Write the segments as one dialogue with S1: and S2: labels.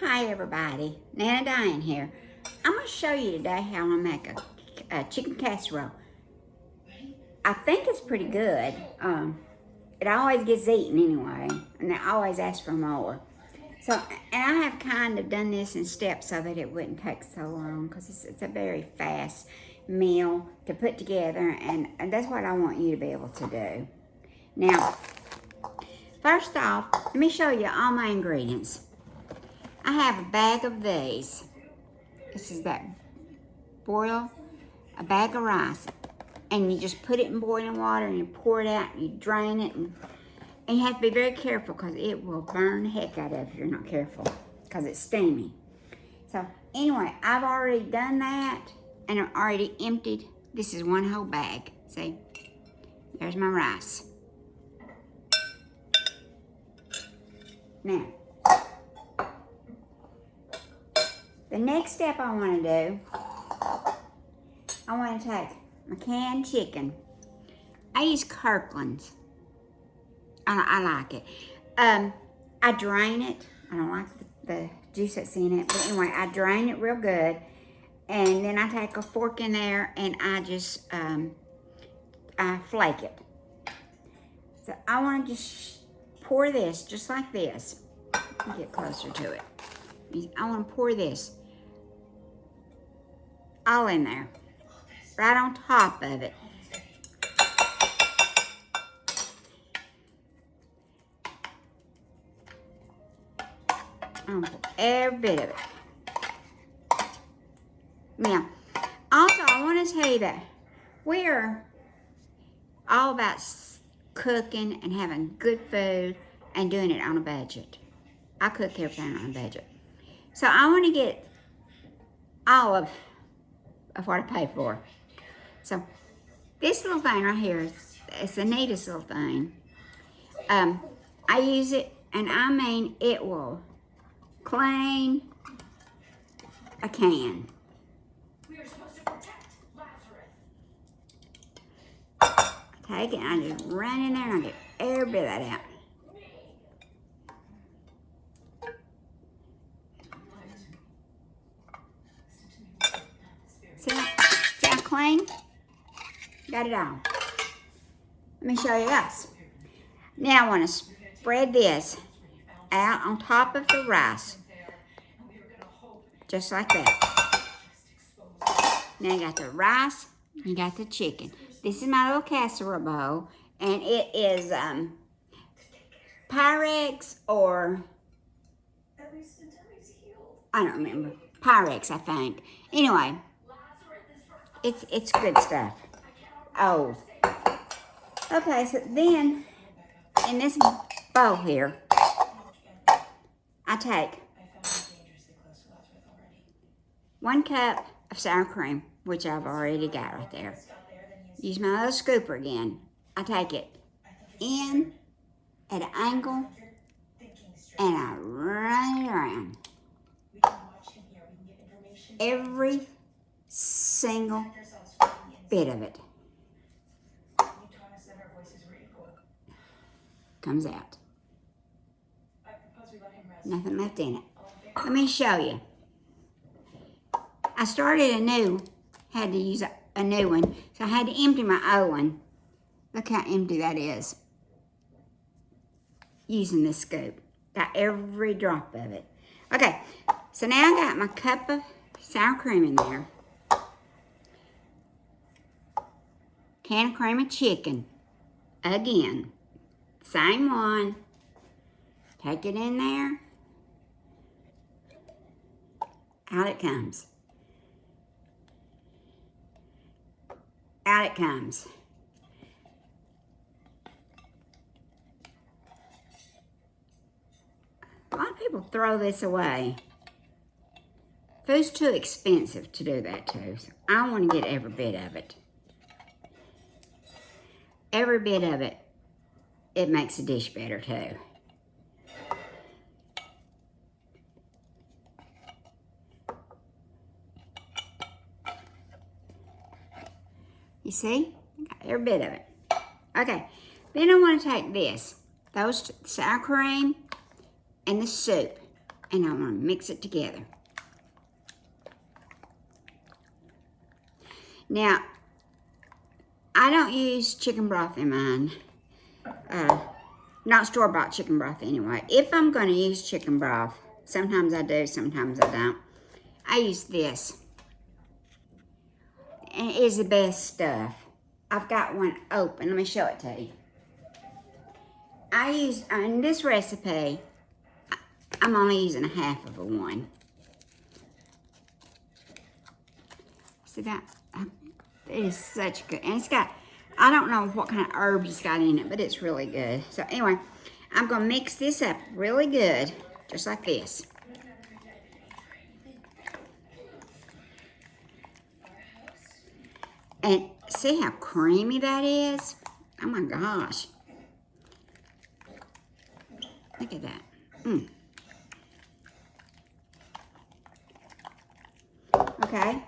S1: Hi everybody, Nana Diane here. I'm going to show you today how I make a chicken casserole. I think it's pretty good. It always gets eaten anyway, and I always ask for more. So, and I have kind of done this in steps so that it wouldn't take so long because it's a very fast meal to put together, and that's what I want you to be able to do. Now, first off, let me show you all my ingredients. I have a bag of these. This is that a bag of rice. And you just put it in boiling water and you pour it out and you drain it. And you have to be very careful because it will burn the heck out of it if you're not careful because it's steamy. So anyway, I've already done that and I've already emptied. This is one whole bag. See, there's my rice. Now, the next step I want to do, I want to take my canned chicken. I use Kirkland's. I like it. I drain it. I don't like the juice that's in it. But anyway, I drain it real good. And then I take a fork in there and I just I flake it. So I want to just pour this just like this. Let me get closer to it. I want to pour this all in there, right on top of it. I'm gonna pour every bit of it. Now, also I want to tell you that we're all about cooking and having good food and doing it on a budget. I cook everything on a budget. So I want to get all of what I pay for. So this little thing right here, it's the neatest little thing. I use it, and I mean it will clean a can. We are supposed to protect Lazarus. I take it and I just run in there and I get every bit of that out. See how clean? Got it all. Let me show you this. Now I want to spread this out on top of the rice. Just like that. Now you got the rice, you got the chicken. This is my little casserole bowl, and it is Pyrex or I don't remember. Pyrex, I think. Anyway, it's good stuff. Oh. Okay, so then in this bowl here, I take 1 cup of sour cream, which I've already got right there. Use my little scooper again. I take it in at an angle and I run it around. Every single bit of it comes out. Nothing left in it. Let me show you. I started had to use a new one, so I had to empty my old one. Look how empty that is. Using this scoop. Got every drop of it. Okay, so now I got my cup of sour cream in there. Can of cream of chicken. Again, same one. Take it in there. Out it comes. Out it comes. A lot of people throw this away. Food's too expensive to do that too. So I want to get every bit of it. Every bit of it, it makes the dish better too. You see? Got every bit of it. Okay, then I want to take this, those sour cream and the soup. And I want to mix it together. Now, I don't use chicken broth in mine. Not store-bought chicken broth anyway. If I'm going to use chicken broth, sometimes I do, sometimes I don't. I use this. And it is the best stuff. I've got one open. Let me show it to you. I use, in this recipe, I'm only using a half of a one. See that? It is such good. And it's got, I don't know what kind of herbs it's got in it, but it's really good. So anyway, I'm going to mix this up really good, just like this. And see how creamy that is? Oh my gosh. Look at that. Okay.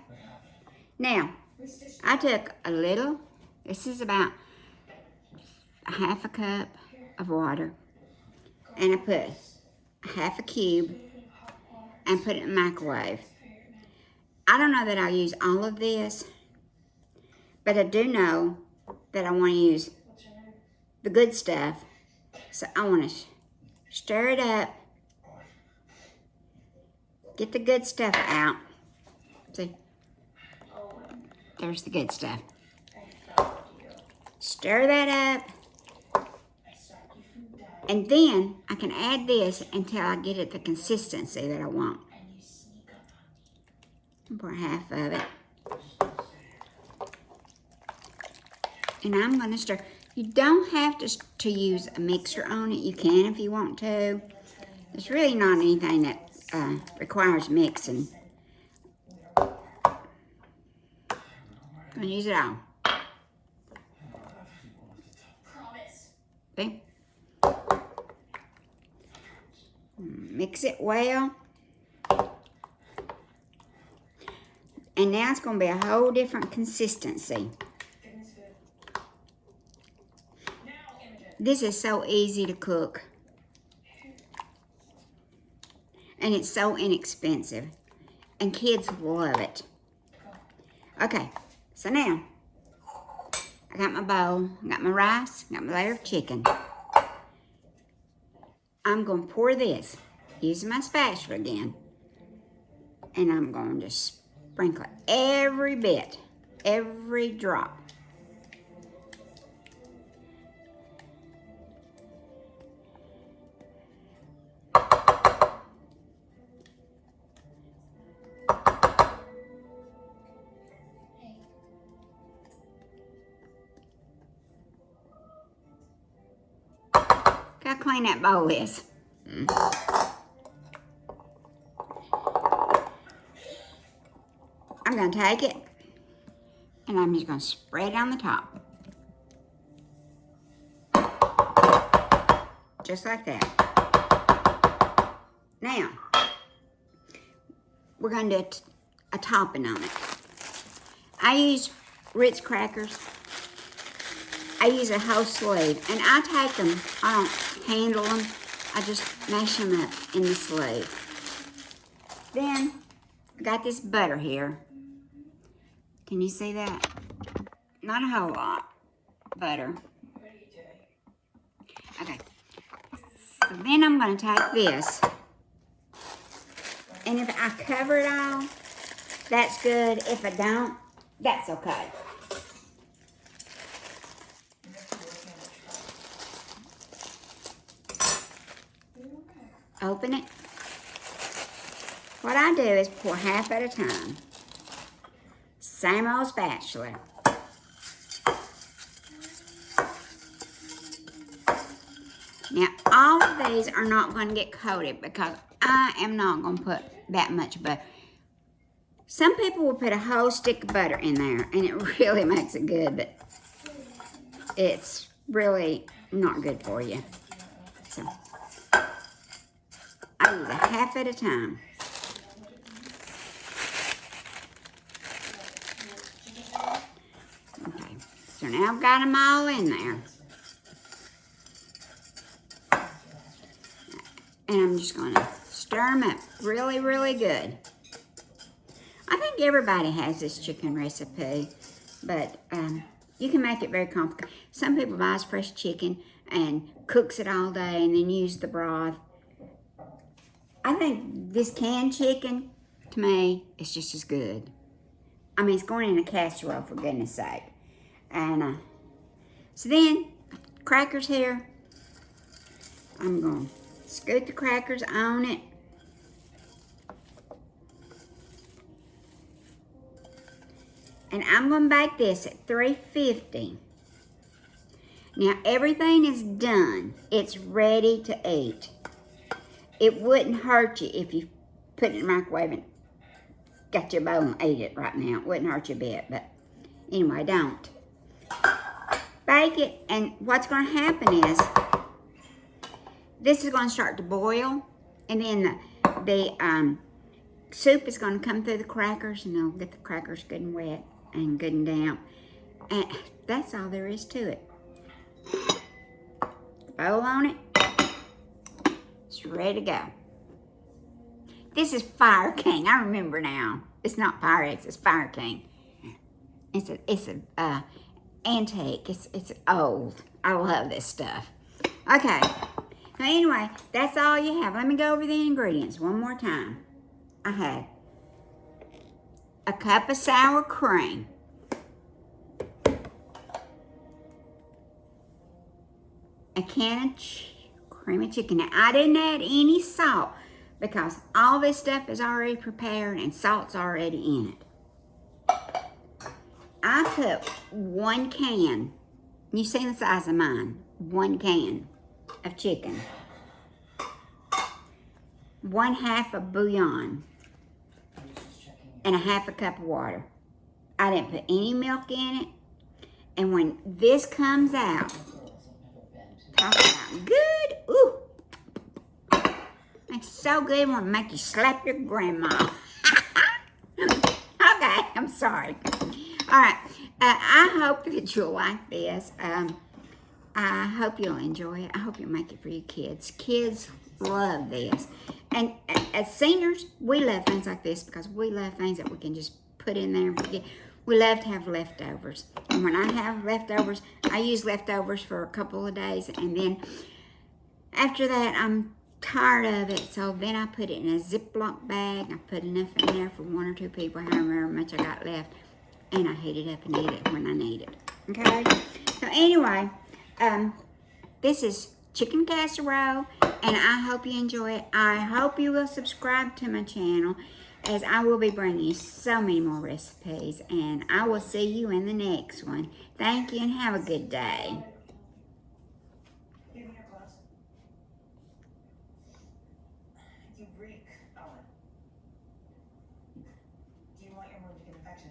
S1: Now, I took a little, this is about a half a cup of water, and I put half a cube and put it in the microwave. I don't know that I'll use all of this, but I do know that I want to use the good stuff. So I want to stir it up, get the good stuff out. See, there's the good stuff. Stir that up, and then I can add this until I get it the consistency that I want. I'll pour half of it. And I'm going to stir. You don't have to use a mixer on it. You can if you want to. There's really not anything that requires mixing. I'm going to use it all. See? Mix it well. And now it's going to be a whole different consistency. This is so easy to cook. And it's so inexpensive. And kids love it. Okay, so now, I got my bowl, I got my rice, I got my layer of chicken. I'm going to pour this, using my spatula again. And I'm going to sprinkle every bit, every drop. How clean that bowl is. I'm going to take it, and I'm just going to spread it on the top. Just like that. Now, we're going to do a topping on it. I use Ritz crackers. I use a whole sleeve, and I take them, I don't handle them, I just mash them up in the sleeve. Then, I got this butter here. Can you see that? Not a whole lot, butter. Okay, so then I'm going to take this, and if I cover it all, that's good. If I don't, that's okay. Open it. What I do is pour half at a time. Same old spatula. Now, all of these are not going to get coated because I am not going to put that much butter. Some people will put a whole stick of butter in there, and it really makes it good, but it's really not good for you. So, I use a half at a time. Okay, so now I've got them all in there. And I'm just going to stir them up really, really good. I think everybody has this chicken recipe, but you can make it very complicated. Some people buy fresh chicken and cooks it all day and then use the broth. I think this canned chicken, to me, is just as good. I mean, it's going in a casserole, for goodness sake. And so then, crackers here. I'm going to scoot the crackers on it. And I'm going to bake this at 350. Now, everything is done. It's ready to eat. It wouldn't hurt you if you put it in the microwave and got your bowl and ate it right now. It wouldn't hurt you a bit, but anyway, don't. Bake it, and what's going to happen is this is going to start to boil, and then the soup is going to come through the crackers, and it'll get the crackers good and wet and good and damp. And that's all there is to it. Bowl on it. It's ready to go. This is Fire King. I remember now. It's not Pyrex. It's Fire King. It's a antique. It's old. I love this stuff. Okay. So anyway, that's all you have. Let me go over the ingredients one more time. I had a cup of sour cream, a can of creamy chicken. Now, I didn't add any salt because all this stuff is already prepared and salt's already in it. I put 1 can, you see the size of mine, 1 can of chicken, 1/2 of bouillon, and 1/2 cup of water. I didn't put any milk in it. And when this comes out, talk about good, ooh, it's so good, it want to make you slap your grandma. Okay, I'm sorry. All right, I hope that you'll like this. I hope you'll enjoy it. I hope you'll make it for your kids. Kids love this. And as seniors, we love things like this because we love things that we can just put in there and forget. We love to have leftovers. And when I have leftovers, I use leftovers for a couple of days. And then after that, I'm tired of it. So then I put it in a Ziploc bag. I put enough in there for 1 or 2 people, however much I got left. And I heat it up and eat it when I need it. Okay? So anyway, this is chicken casserole, and I hope you enjoy it. I hope you will subscribe to my channel, as I will be bringing you so many more recipes, and I will see you in the next one. Thank you, and have a good day.
S2: Give me your gloves. You reek, Owen. Do you want your wound to get infection?